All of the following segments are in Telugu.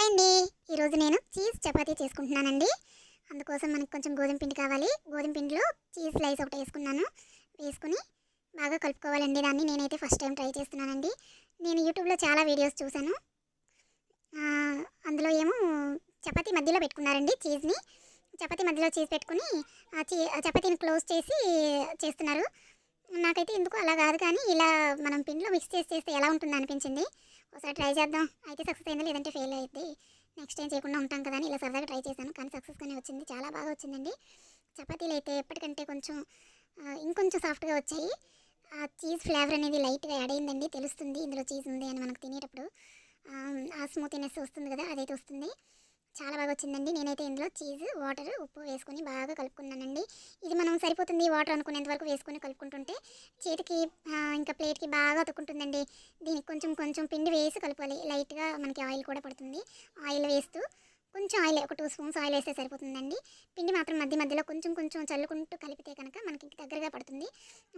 హాయ్ అండి. ఈరోజు నేను చీజ్ చపాతీ చేసుకుంటున్నానండి. అందుకోసం మనకు కొంచెం గోధుమ పిండి కావాలి. గోధుమ పిండిలో చీజ్ స్లైస్ ఒకటి వేసుకున్నాను. వేసుకుని బాగా కలుపుకోవాలండి. దాన్ని నేనైతే ఫస్ట్ టైం ట్రై చేస్తున్నానండి. నేను యూట్యూబ్లో చాలా వీడియోస్ చూశాను. అందులో ఏమో చపాతీ మధ్యలో పెట్టుకున్నారండి చీజ్ని. చపాతీ మధ్యలో చీజ్ పెట్టుకుని ఆ చపాతీని క్లోజ్ చేసి చేస్తున్నారు. నాకైతే ఎందుకో అలా కాదు, కానీ ఇలా మనం పిండిలో మిక్స్ చేస్తే ఎలా ఉంటుందో అనిపించింది. ఒకసారి ట్రై చేద్దాం, అయితే సక్సెస్ అయిందా లేదంటే ఫెయిల్ అయ్యింది. నెక్స్ట్ టైం చేయకుండా ఉంటాం కదా అని ఇలా సరదాగా ట్రై చేశాను, కానీ సక్సెస్గానే వచ్చింది. చాలా బాగా వచ్చిందండి. చపాతీలు అయితే ఎప్పటికంటే కొంచెం ఇంకొంచెం సాఫ్ట్గా వచ్చాయి. ఆ చీజ్ ఫ్లేవర్ అనేది లైట్గా యాడ్ అయిందండి, తెలుస్తుంది ఇందులో చీజ్ ఉంది అని మనకు తినేటప్పుడు. ఆ స్మూతీనెస్ వస్తుంది కదా, అదైతే వస్తుంది. చాలా బాగా వచ్చిందండి. నేనైతే ఇందులో చీజ్, వాటర్, ఉప్పు వేసుకొని బాగా కలుపుకున్నానండి. ఇది మనం సరిపోతుంది వాటర్ అనుకునేంత వరకు వేసుకొని కలుపుకుంటుంటే చేతికి ఇంకా ప్లేట్కి బాగా అతుక్కుంటుందండి. దీనికి కొంచెం కొంచెం పిండి వేసి కలుపుకోవాలి. లైట్గా మనకి ఆయిల్ కూడా పడుతుంది. ఆయిల్ వేస్తూ కొంచెం ఆయిల్, ఒక 2 స్పూన్స్ ఆయిల్ వేస్తే సరిపోతుందండి. పిండి మాత్రం మధ్య మధ్యలో కొంచెం కొంచెం చల్లుకుంటూ కలిపితే కనుక మనకి దగ్గరగా పడుతుంది,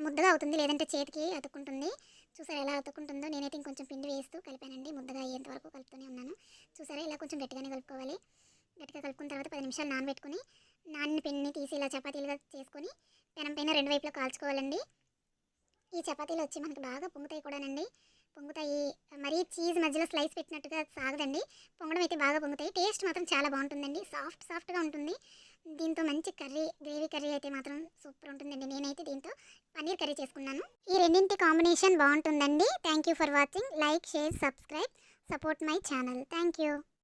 ముద్దగా అవుతుంది. లేదంటే చేతికి అతుక్కుంటుంది. చూసారా ఎలా అతుక్కుంటుందో? నేనైతే ఇంకొంచెం పిండి వేస్తూ కలిపానండి. ముద్దగా అయ్యేంత వరకు కలుపుతూనే ఉన్నాను. చూసారా ఇలా కొంచెం గట్టిగానే కలుపుకోవాలి. గట్టిగా కలుపుకున్న తర్వాత 10 నిమిషాలు నానబెట్టుకుని నానిన పిండిని తీసి ఇలా చపాతీలుగా చేసుకొని పెనం పైన 2 వైపులా కాల్చుకోవాలండి. ఈ చపాతీలు వచ్చి మనకి బాగా పొంగుతాయి కూడానండి. పొంగుతాయి, మరీ చీజ్ మధ్యలో స్లైస్ పెట్టినట్టుగా సాగదండి. పొంగడం అయితే బాగా పొంగుతాయి. టేస్ట్ మాత్రం చాలా బాగుంటుందండి. సాఫ్ట్గా ఉంటుంది. దీంతో మంచి కర్రీ, గ్రేవీ కర్రీ అయితే మాత్రం సూపర్ ఉంటుందండి. నేనైతే దీంతో పన్నీర్ కర్రీ చేసుకున్నాను. ఈ రెండింటి కాంబినేషన్ బాగుంటుందండి. Thank you for watching. Like, share, subscribe, support my channel. Thank you.